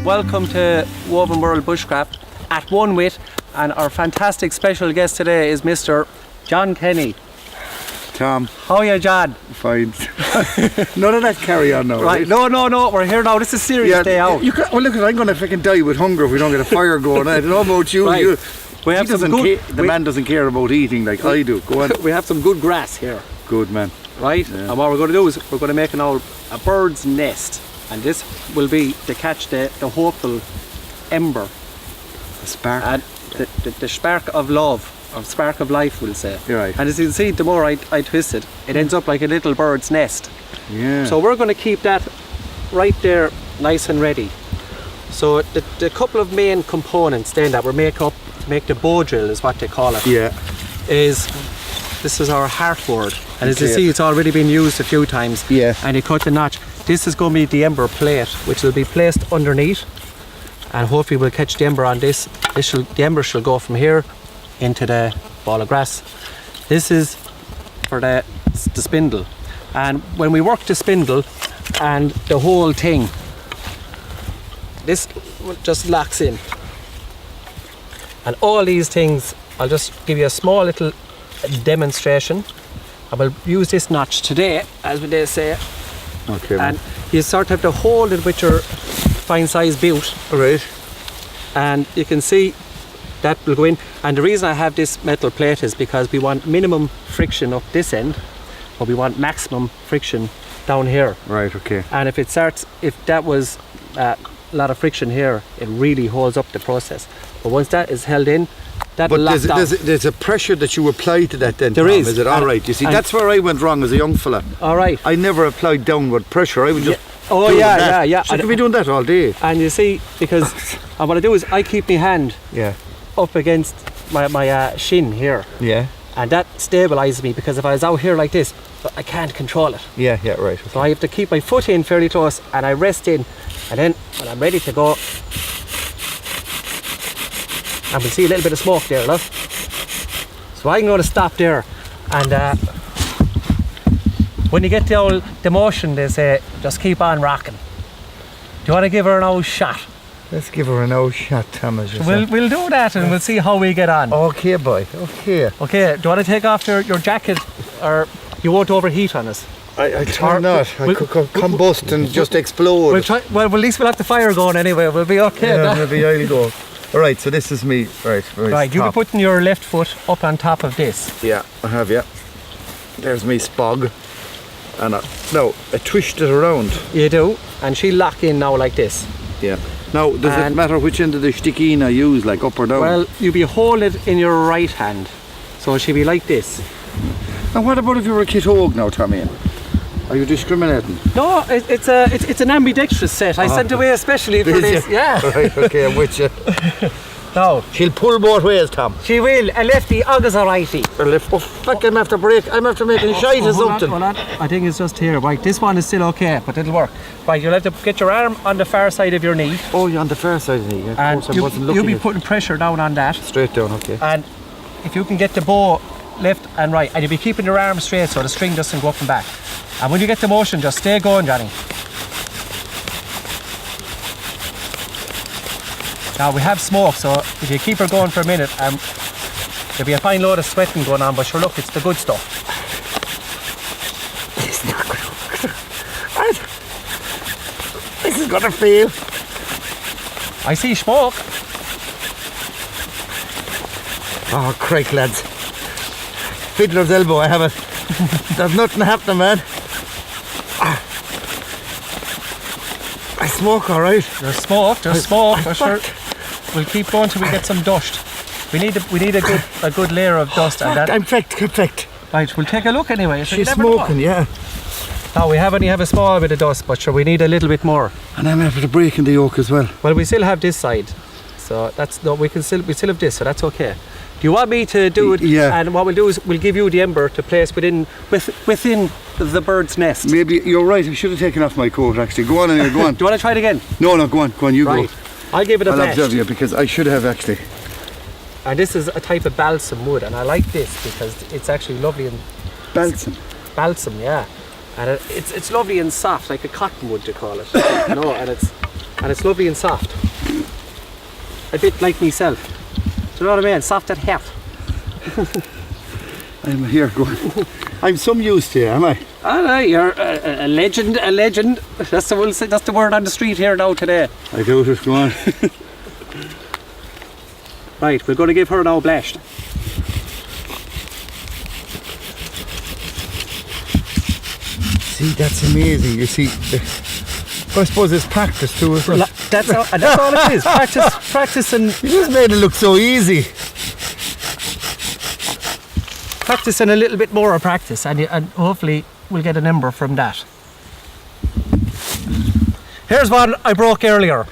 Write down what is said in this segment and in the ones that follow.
Welcome to Woven World Bushcraft at One With, and our fantastic special guest today is Mr. John Kenny. Tom. How are you, John? Fine. None of that carry on now. Right, no, we're here now. This is serious day out. Well, look, I'm going to fucking die with hunger if we don't get a fire going. I don't know about you. Right. We have the man doesn't care about eating like I do. Go on. We have some good grass here. Good man. Right, yeah. And what we're going to do is we're going to make a bird's nest. And this will be to catch the hopeful ember. The spark. And the spark of love, or spark of life, we'll say. You're right. And as you can see, the more I twist it, it ends up like a little bird's nest. Yeah. So we're going to keep that right there nice and ready. So the couple of main components then that we make up to make the bow drill is what they call it. Yeah. This is our heartboard. And as you see, it's already been used a few times. Yeah. And you cut the notch. This is going to be the ember plate, which will be placed underneath, and hopefully we'll catch the ember on this. The ember shall go from here into the ball of grass. This is for the spindle, and when we work the spindle and the whole thing, this just locks in. And all these things, I'll just give you a small little demonstration. I will use this notch today, as they say. Okay, man. And you sort of have to hold it with your fine size boot. Right. And you can see that will go in. And the reason I have this metal plate is because we want minimum friction up this end, but we want maximum friction down here. Right, okay. And if that was a lot of friction here, it really holds up the process. But once that is held in, but there's a pressure that you apply to that then, There Tom, is. it all right? You see, that's where I went wrong as a young fella. All right. I never applied downward pressure. I would just Oh doing yeah, that. yeah. So I could be doing that all day. And you see, because what I do is I keep my hand up against my shin here. Yeah. And that stabilises me, because if I was out here like this, I can't control it. Yeah, right. Okay. So I have to keep my foot in fairly close, and I rest in, and then when I'm ready to go, and we'll see a little bit of smoke there, look. So I'm going to stop there, and when you get the motion, they say, just keep on rocking. Do you want to give her an old shot? Let's give her an old shot, Thomas. We'll do that, and we'll see how we get on. Okay, boy. Okay. Okay, do you want to take off your jacket, or you won't overheat on us? I try not. I could combust and just explode. We'll try. Well, at least we'll have the fire going anyway. We'll be okay. Yeah, maybe I'll go. All right, so this is me. Right, you'll be putting your left foot up on top of this. Yeah, I have, yeah. There's me spog. And I twist it around. You do, and she'll lock in now like this. Yeah. Now, does it matter which end of the stickine I use, like up or down? Well, you'll be holding it in your right hand, so she'll be like this. And what about if you're a kit hogue now, Tommy? Are you discriminating? No, it's an ambidextrous set. I sent away especially for this. Yeah. Right, okay, I'm with you. No. She'll pull both ways, Tom. She will. A lefty, others a righty. A left. Oh, fuck, I'm after break. I'm after making shite or something. Hold on. I think it's just here. Right, this one is still okay, but it'll work. Right, you'll have to get your arm on the far side of your knee. Oh, you're on the far side of the knee. Yeah, and you'll be putting pressure down on that. Straight down, okay. And if you can get the bow left and right, and you'll be keeping your arm straight so the string doesn't go up and back. And when you get the motion, just stay going, Johnny. Now we have smoke, so if you keep her going for a minute, there'll be a fine load of sweating going on, but sure, look, it's the good stuff. It's not going to. This is going to fail. I see smoke. Oh, crike, lads. Fiddler's elbow, I have it. There's nothing happening, man. I smoke, all right. There's smoke, for sure. We'll keep going till we get some dust. We need a good layer of dust, and that. I'm fecked. Right, we'll take a look anyway. So you She's never know. smoking, yeah. Now we only have a small bit of dust, but sure, we need a little bit more. And I'm after breaking the yolk as well. Well, we still have this side, so that's no. We still have this, so that's okay. Do you want me to do it? Yeah. And what we'll do is we'll give you the ember to place within the bird's nest. Maybe you're right. I should have taken off my coat. Actually, go on anyway. Go on. Do you want to try it again? No, go on. You Right. go. I'll give it a I'll blast. observe you because I should have actually. And this is a type of balsam wood, and I like this because it's actually lovely and Balsam. balsam, yeah. And it's lovely and soft, like a cottonwood they call it. You know, and it's lovely and soft. A bit like myself. Do you know what I mean? Soft at heart. I'm here. Go on. I'm some used to you, am I? Ah, no, you're a legend. A legend. That's the word on the street here now today. I do it. Go on. Right, we're going to give her now blashed. See, that's amazing. You see, I suppose it's practice too, isn't it? That's all it is. Practice and You just made it look so easy. practice and a little bit more of practice, and hopefully we'll get an ember from that. Here's one I broke earlier.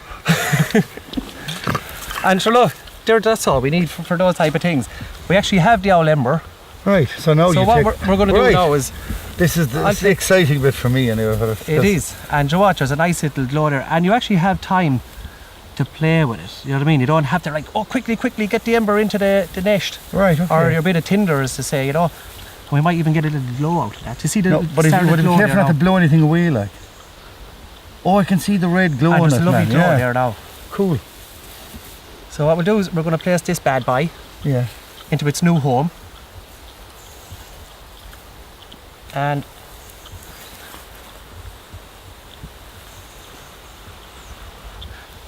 And sure, look, that's all we need for those type of things. We actually have the owl ember. Right. So now So you what take. we're going to do now is This is I'll the take- exciting bit for me anyway. it is, and you watch, there's a nice little glow there, and you actually have time to play with it. You know what I mean? You don't have to quickly get the ember into the nest, Right. Okay. or your bit of tinder, as to say. You know, we might even get a little glow out of that. You see the No, but if start you of would be glow careful there not to now? blow anything away, like. Oh, I can see the red glow And on there's it, a lovely man. glow Yeah. there now. Cool. So what we'll do is we're going to place this bad boy Yeah. into its new home, and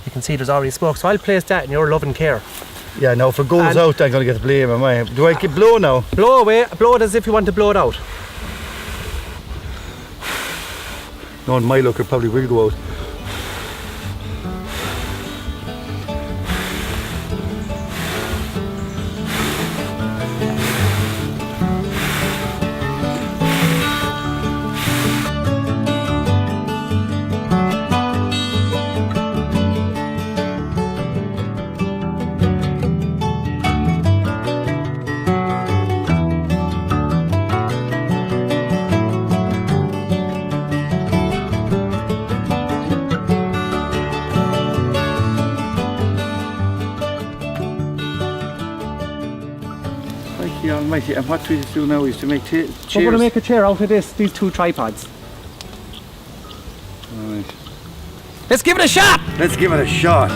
you can see there's already smoke. So I'll place that in your loving care. Yeah. Now, if it goes And- out, I'm gonna get the blame. Am I? Do I keep blow now? Blow away, blow it as if you want to blow it out. No, in my luck, it probably will go out. Crikey almighty. And what we do now is to make chairs. We're going to make a chair out of these two tripods. Right. Let's give it a shot! Let's give it a shot.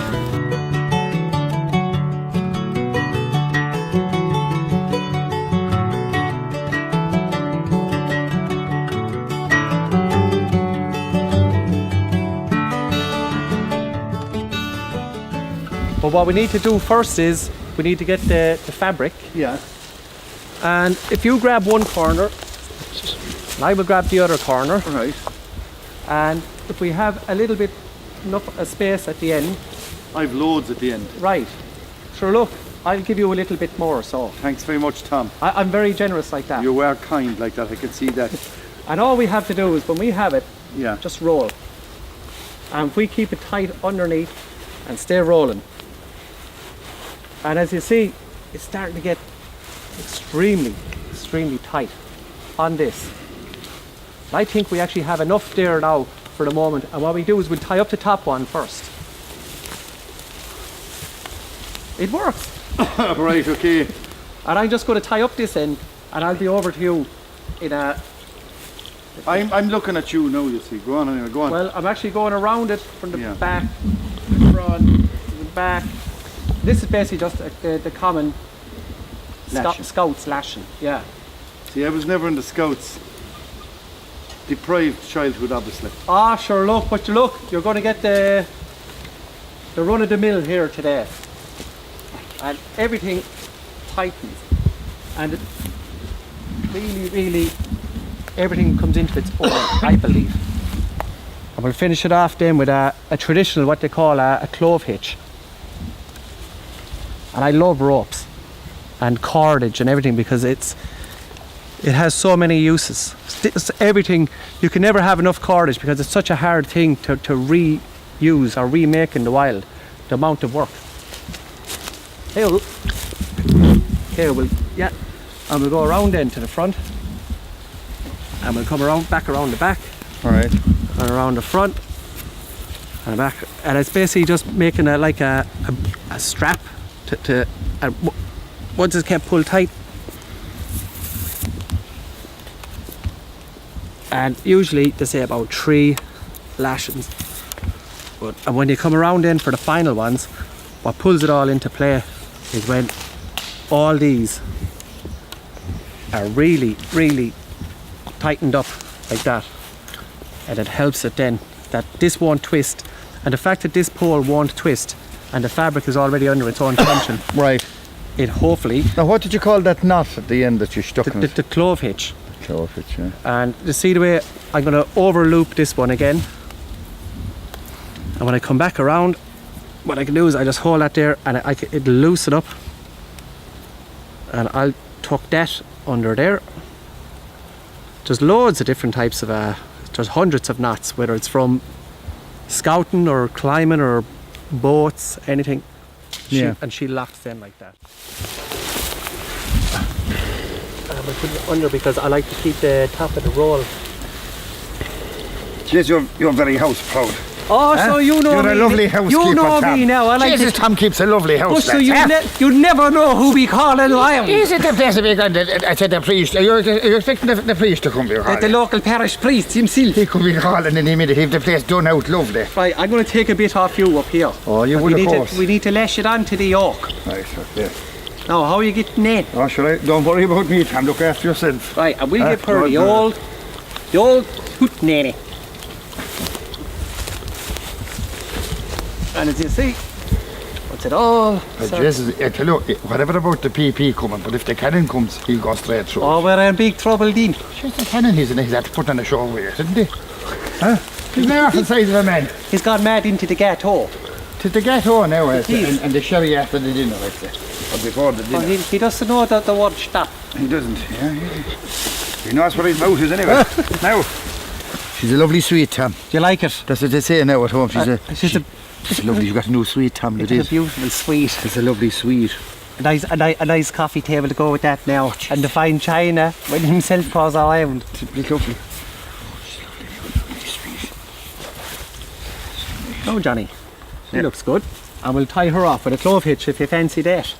But what we need to do first is we need to get the fabric, Yeah. and if you grab one corner and I will grab the other corner, Right. and if we have a little bit enough a space at the end, I've loads at the end. right, sure, look, I'll give you a little bit more. So Thanks very much, Tom. I'm very generous like that. You were kind like that. I can see that. And all we have to do is when we have it, Yeah. just roll, and if we keep it tight underneath and stay rolling, and as you see, it's starting to get extremely tight on this. I think we actually have enough there now for the moment, and what we do is we'll tie up the top one first. It works. Right. Okay. And I'm just going to tie up this end, and I'll be over to you in a, I'm looking at you now. You see. Go on anyway. Go on. well, I'm actually going around it from the Yeah. back, the front, the back. This is basically just the common Lashing. Scouts lashing, yeah. See, I was never in the Scouts. Deprived childhood, obviously. Ah, sure, look, but look, you're going to get the run of the mill here today. And everything tightens. And it really, everything comes into its own, I believe. And we'll finish it off then with a traditional, what they call a clove hitch. And I love ropes and cordage and everything because it's It has so many uses. It's everything. You can never have enough cordage because it's such a hard thing to reuse or remake in the wild. The amount of work. Yeah. And we'll go around then to the front. And we'll come back around the back. Alright. And around the front. And the back. And it's basically just making a strap to once it's kept pulled tight. And usually they say about 3 lashings. And when you come around in for the final ones, what pulls it all into play is when all these are really, really tightened up like that. And it helps it then that this won't twist. And the fact that this pole won't twist and the fabric is already under its own tension. Right. It hopefully... Now what did you call that knot at the end that you stuck in it? The clove hitch. Clove hitch, yeah. And you see the way I'm going to over loop this one again. And when I come back around, what I can do is I just hold that there and it'll loosen up. And I'll tuck that under there. There's loads of different types of, there's hundreds of knots, whether it's from scouting or climbing or boats, anything. Yeah. And she locks in like that. I'm going to put it under because I like to keep the top of the roll. Jeez, you're very house proud. Oh, so you know You're me. a lovely housekeeper, You know Tom. me now. I like Jesus, Tom keeps a lovely house. Oh, so you never know who we call in Lion. Is it the place to be gone? I said the priest. Are you expecting the priest to come here? The local parish priest himself. He could be calling in immediately if the place done out lovely. Right, I'm going to take a bit off you up here. Oh, you would, of course. We need to lash it onto the yoke. Right, okay. Now, how are you getting in? Oh, sure, I don't worry about me, Tom. Look after yourself. Right, and we'll give her the old hoot nanny. And as you see, what's it all? Jesus, I tell you, whatever about the PP coming, but if the cannon comes, he'll go straight through. Oh, we're in big trouble, Dean. Just the cannon, he's had to put on a show here, isn't he? Huh? He's now off the size of a man. He's gone mad into the gateau. To the gateau now, and the sherry after the dinner, I'd say. Or before the dinner. Oh, he doesn't know that the word stop. He doesn't, yeah. He knows where his mouth is anyway. Now. She's a lovely sweet, Tom. Do you like it? That's what they say now at home. She's lovely. You've got a new sweet, Tom. It's a beautiful sweet. It's a lovely sweet. A nice coffee table to go with that now. Oh, and the fine china when himself calls around. It's lovely. Oh, Johnny. She looks good. And we'll tie her off with a clove hitch if you fancy that.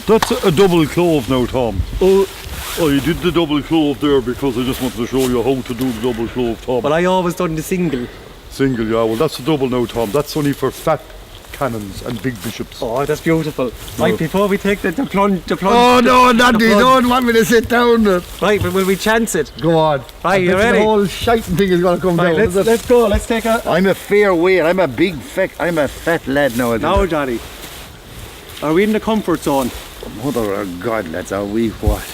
That's a double clove now, Tom. I did the double clove there because I just wanted to show you how to do the double clove, Tom. But I always done the single. Single, yeah. Well, that's a double now, Tom. That's only for fat cannons and big bishops. Oh, that's beautiful. Right, before we take the plunge... Oh, no, Daddy, don't want me to sit down. Right, but will we chance it? Go on. Right, you ready? The whole shiting thing is going to come down. Let's go. Let's take a... I'm a fair weight. I'm a fat lad now. Now, Johnny. Are we in the comfort zone? Mother of God, lads, are we what?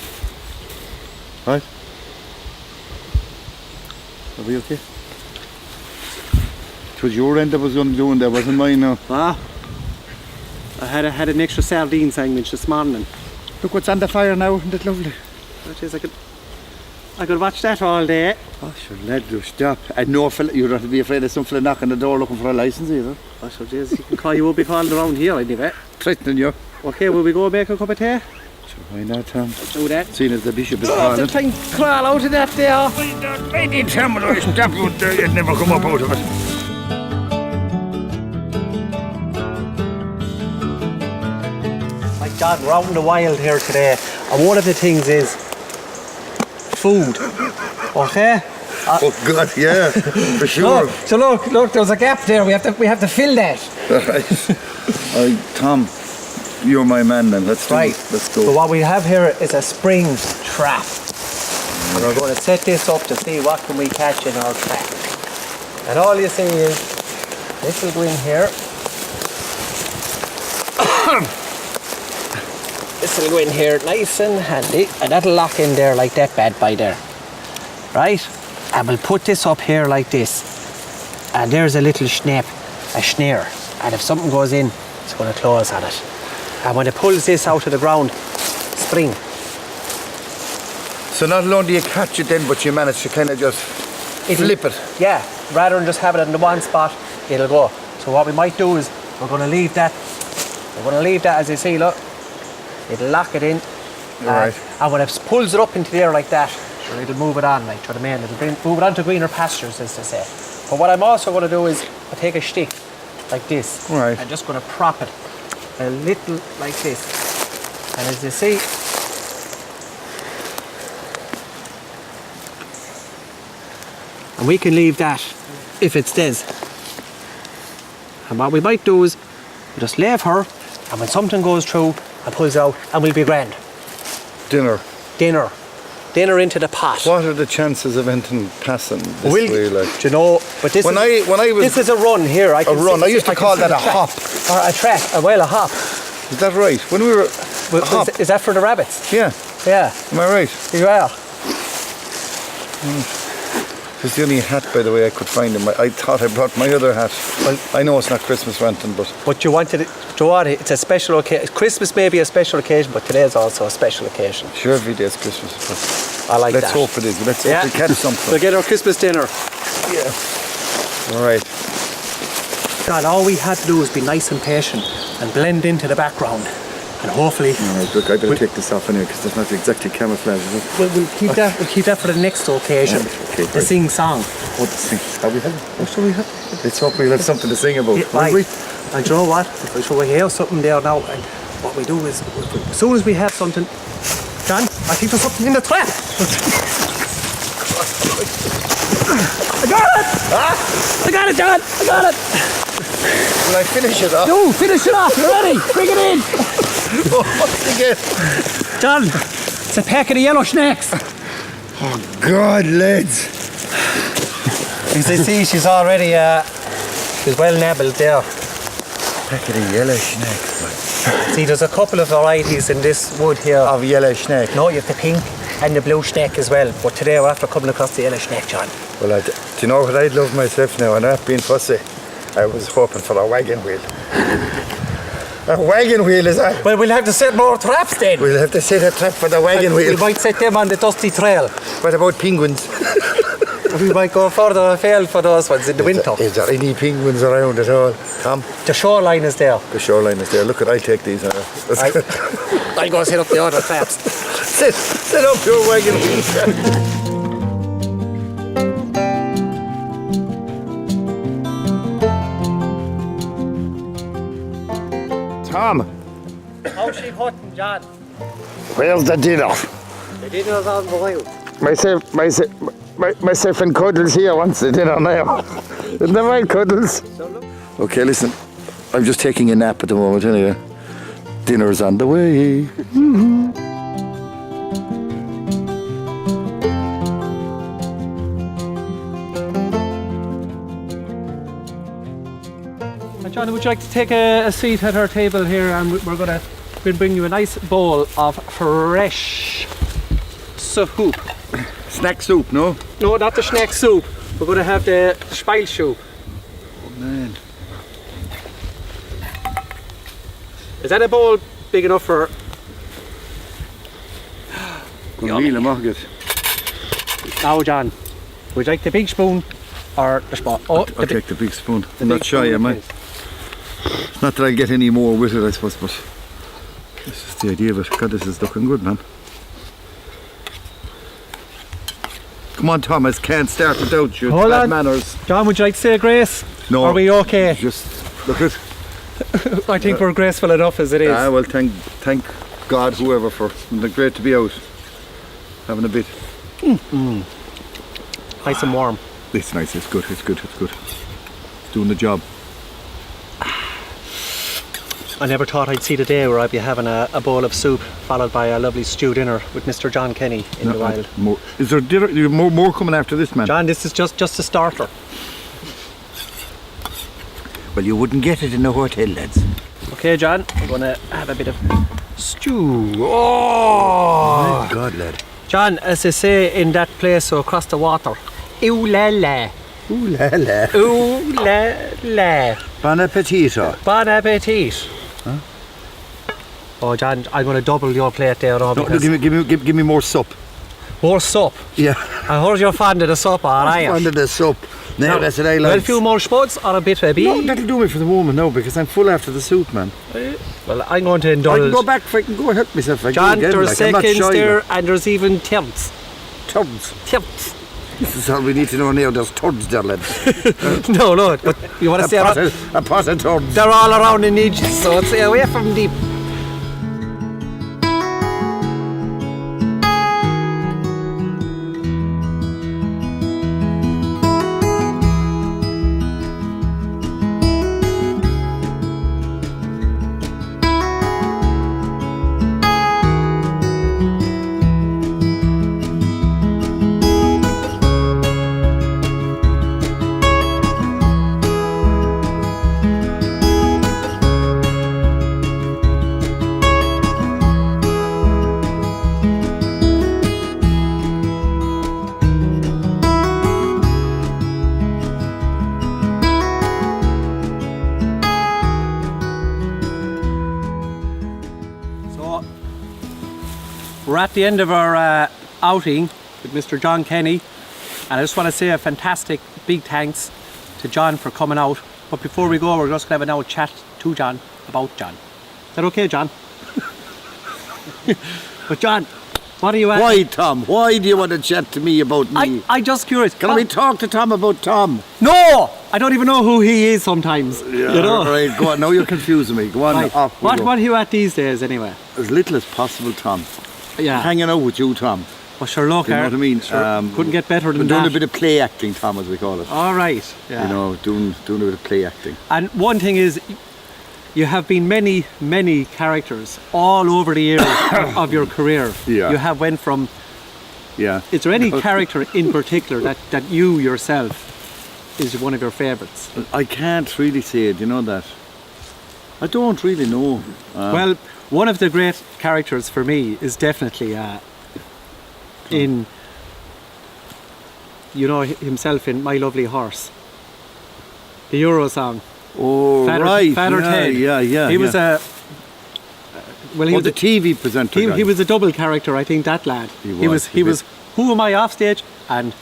Right? Are we okay? It was your end that was doing that, wasn't mine now. Ah. I had an extra sardine sandwich this morning. Look what's on the fire now, isn't it lovely? That is, I could watch that all day. Oh, sure, lad, do stop. And no fella, you don't have to be afraid of some fella knocking the door looking for a licence either. Oh, sure, Jesus, you won't be calling around here anyway. Threatening you. Okay, will we go make a cup of tea? Sure, why not, Tom? Let's do that. Seeing as the bishop is Oh, calling. the thing crawl out of that there. I did tell me to stop you there, you'd never come up out of it. My God, we're out in the wild here today, and one of the things is food. Okay? Oh God, yeah, for sure. So look, there's a gap there. We have to fill that. Tom, you're my man then. Let's do Right. it. Let's go. So what we have here is a spring trap. And we're going to set this up to see what can we catch in our trap. And all you see is this will go in here. This will go in here nice and handy, and that'll lock in there like that bad by there. Right? And we'll put this up here like this. And there's a little snap, a snare. And if something goes in, it's going to close on it. And when it pulls this out of the ground, spring. So not only do you catch it then, but you manage to kind of just flip it. Yeah, rather than just have it in the one spot, it'll go. So what we might do is we're going to leave that. We're going to leave that, as you see, look. It'll lock it in. Right. And when it pulls it up into the air like that, sure, it'll move it on, like, to the main. It'll move it on to greener pastures, as they say. But what I'm also going to do is I take a stick like this. Right. I'm just going to prop it a little like this. And as you see, and we can leave that if it stays. And what we might do is we just leave her, and when something goes through and pulls out, and we'll be grand. Dinner. Dinner into the pot. What are the chances of anything passing this way? Like? Do you know? But this this is a run here. I used to call that a hop. Or a track. A hop. Is that right? When we were hop. Is that for the rabbits? Yeah. Yeah. Am I right? You are. It's the only hat, by the way, I could find in I thought I brought my other hat. Well, I know it's not Christmas ranting, but you wanted it. Do you know what? It's a special occasion. Christmas may be a special occasion, but today is also a special occasion. Sure, every day is Christmas. But I like that. Let's hope it is. Let's hope we catch something. We'll get our Christmas dinner. Yeah. All right. God, all we had to do was be nice and patient and blend into the background. And hopefully... All right, look, I better take this off anyway because it's not exactly camouflage, is it? We'll keep that. We'll keep that for the next occasion. Okay, the sing song. What the sing? How we have? What shall we have? Let's hope we'll have something to sing about. Will we? And you know what? If we hear something there now, and what we do is, as soon as we have something, John, I think there's something in the trap. I got it! Ah? I got it, John! I got it! Will I finish it off? No, finish it off! You're ready! Bring it in! What's again? John, it's a pack of the yellow snakes. Oh God, lads! As you see, she's already she's well nabbled there. Pack of the yellow snakes, man. See, there's a couple of varieties in this wood here. Of yellow snake? No, you have the pink and the blue snake as well. But today we're after coming across the yellow snake, John. Well, do you know what I'd love myself now? And not being fussy, I was hoping for a wagon wheel. A wagon wheel, is that? Well, we'll have to set more traps then. We'll have to set a trap for the wagon wheel. We might set them on the dusty trail. What about penguins? We might go further afield for those ones in the winter. Is there any penguins around at all, Tom? The shoreline is there. The shoreline is there. Look, I'll take these. I'll go set up the other traps. set up your wagon wheel. Tom, How's she hunting, John? where's the dinner? The dinner's on the way. Myself and Cuddles here wants the dinner now. Isn't that right, Cuddles? Okay, listen, I'm just taking a nap at the moment anyway. Dinner's on the way. John, would you like to take a seat at our table here, and we'll bring you a nice bowl of fresh soup. Snack soup, no? No, not the snack soup. We're going to have the Speilsoup. Oh man. Is that a bowl big enough for... Really market. Now, John, would you like the big spoon or the small? I'll take the big spoon. I'm not shy, am I? Not that I'll get any more with it, I suppose, but this is the idea of it. God, this is looking good, man. Come on, Thomas, can't start without you. Hold Bad on. manners. John, would you like to say a grace? No. Are we okay? Just look at. I think we're graceful enough as it is. Well, thank God, whoever, for great to be out having a bit. Nice and warm. It's nice. It's good. It's doing the job. I never thought I'd see the day where I'd be having a bowl of soup followed by a lovely stew dinner with Mr. John Kenny in the wild. Is there more coming after this, man? John, this is just a starter. Well, you wouldn't get it in a hotel, lads. Okay, John, we're going to have a bit of stew. Oh! My God, lad. John, as they say in that place across the water, ooh la la. Ooh la la. Ooh la la. Bon appetit. Bon appetit. Huh? Oh, John, I'm going to double your plate there. No, give me more soup. More sup. Yeah. I heard you're fond of the sup, alright? Under the soup. No, that's what I like. Well, a few more spuds or a bit of a No, that'll do me for the moment now because I'm full after the soup, man. Well, I'm going to I indulge. can go back if I can go help myself. I John, go again, there's like, I'm not seconds shy, there, like. and there's even tenths. Tubs. Tenths. This is all we need to know now. There's turds there, lads. No, but you want to say a pot of turds. they're all around in each, so stay away from deep. So, we're at the end of our outing with Mr. John Kenny, and I just want to say a fantastic big thanks to John for coming out. But before we go, we're just going to have a now chat to John about John. Is that okay, John? But John, what are you at? Why, Tom? Why do you want to chat to me about me? I just curious. Can we talk to Tom about Tom? No! I don't even know who he is sometimes. Yeah, you know? right, go on. Now you're confusing me. Go on, Right. off we What go. are you at these days anyway? As little as possible, Tom. Yeah. Hanging out with you, Tom. Well, sure, look, You know what I mean? couldn't get better than We're doing that. a bit of play acting, Tom, as we call it. All right. Yeah. You know, doing a bit of play acting. And one thing is, you have been many characters all over the years of your career. Yeah. You have went from. Yeah. Is there any character in particular that you yourself is one of your favourites? I can't really say it, you know that. I don't really know. Well, one of the great characters for me is definitely in, you know, himself in My Lovely Horse, the Euro song. Oh, Father, right. Father yeah, Ted. Yeah. He was a. Well, he was the TV presenter. he was a double character, I think, that lad. He was. He was Who Am I Off Stage and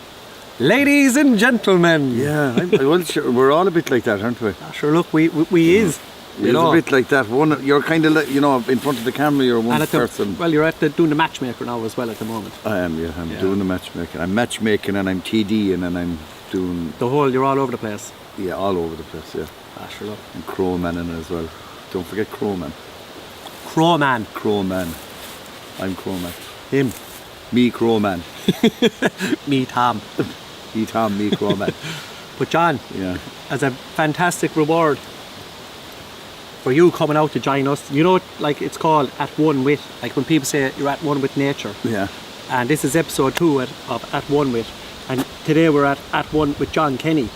Ladies and Gentlemen. Yeah, well, sure, we're all a bit like that, aren't we? Sure, look, we is. You It's know. a bit like that. One, you're kind of like, you know, in front of the camera, you're one And at the, person. well, you're doing the matchmaker now as well at the moment. I am, yeah. I'm Yeah. doing the matchmaking. I'm matchmaking and I'm TDing and I'm doing, You're all over the place. yeah, all over the place, yeah. Sure, look. And Crowmanning as well. Don't forget Crowman. Crowman. Crowman. I'm Crowman. Him. Me Crowman. Me, Tom. Me Tom, me Crowman. But John, Yeah. as a fantastic reward for you coming out to join us, you know what, like it's called At One With, like when people say you're at one with nature. Yeah. And this is episode 2 of At One With, and today we're at one with John Kenny.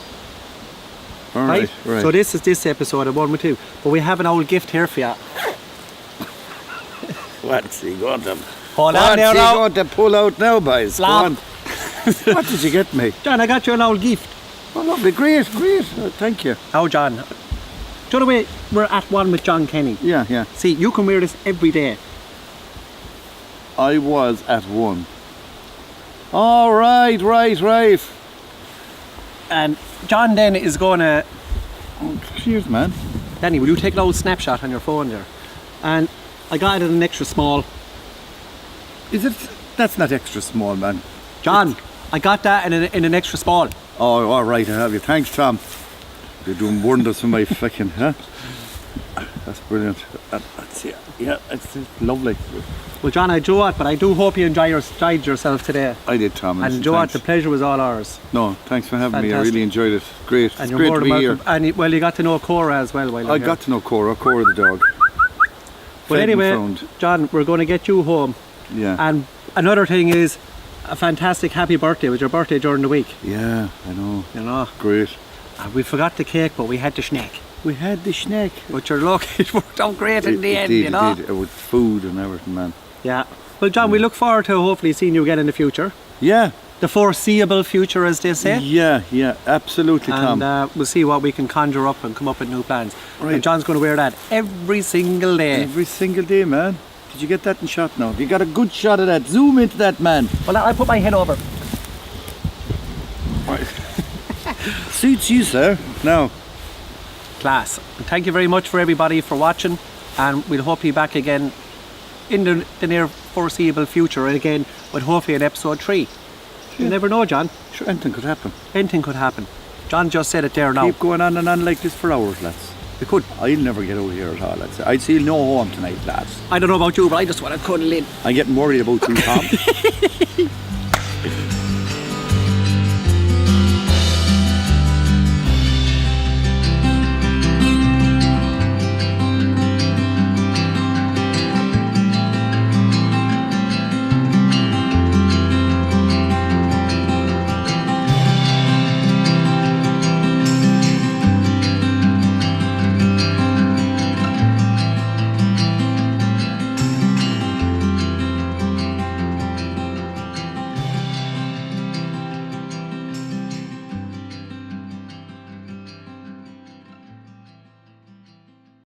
All right. So this is this episode of 1 with 2, but we have an old gift here for you. What's he got them? Hold on What's there he now. got to pull out now, boys? Go Slap. on. What did you get me? John, I got you an old gift. Oh, lovely. Great. Thank you. How, John? Do you know the way we're at one with John Kenny? Yeah. See, you can wear this every day. I was at one. All right. And John then is going to... Oh, cheers, man. Danny, will you take an old snapshot on your phone there? And I got it in an extra small. Is it? That's not extra small, man. John, I got that in an extra small. Oh, all right. I have you. Thanks, Tom. You're doing wonders for my fucking, huh? That's brilliant. That's, yeah, it's lovely. Well, John, I do what, but I do hope you enjoyed yourself today. I did, Tom. And do what, the pleasure was all ours. No, thanks for having me. I Fantastic. really enjoyed it. Great. And It's you're great more to than be here. welcome. And well, you got to know Cora as well while I you're got here. to know Cora the dog. But Fed and anyway, found. John, we're going to get you home. Yeah. And another thing is, a fantastic happy birthday. It was your birthday during the week, Yeah, I know. you know. Great. And we forgot the cake, but we had the snack. We had the snack. But you're lucky, it worked out great in the end, did, you know. It did. With food and everything, man. Yeah. Well, John, we look forward to hopefully seeing you again in the future. Yeah. The foreseeable future, as they say. Yeah, absolutely, Tom. And we'll see what we can conjure up and come up with new plans. Right. And John's going to wear that every single day. Every single day, man. Did you get that in shot now? You got a good shot of that. Zoom into that, man. Well, I'll put my head over. Suits you, sir. Now. Class. And thank you very much for everybody for watching, and we'll hope you back again in the near foreseeable future again with hopefully an episode 3. You never know, John. Sure, anything could happen. Anything could happen. John just said it there now. Keep going on and on like this for hours, lads. We could. I'll never get out here at all, lads. I'd see no home tonight, lads. I don't know about you, but I just want to cuddle in. I'm getting worried about you, Tom.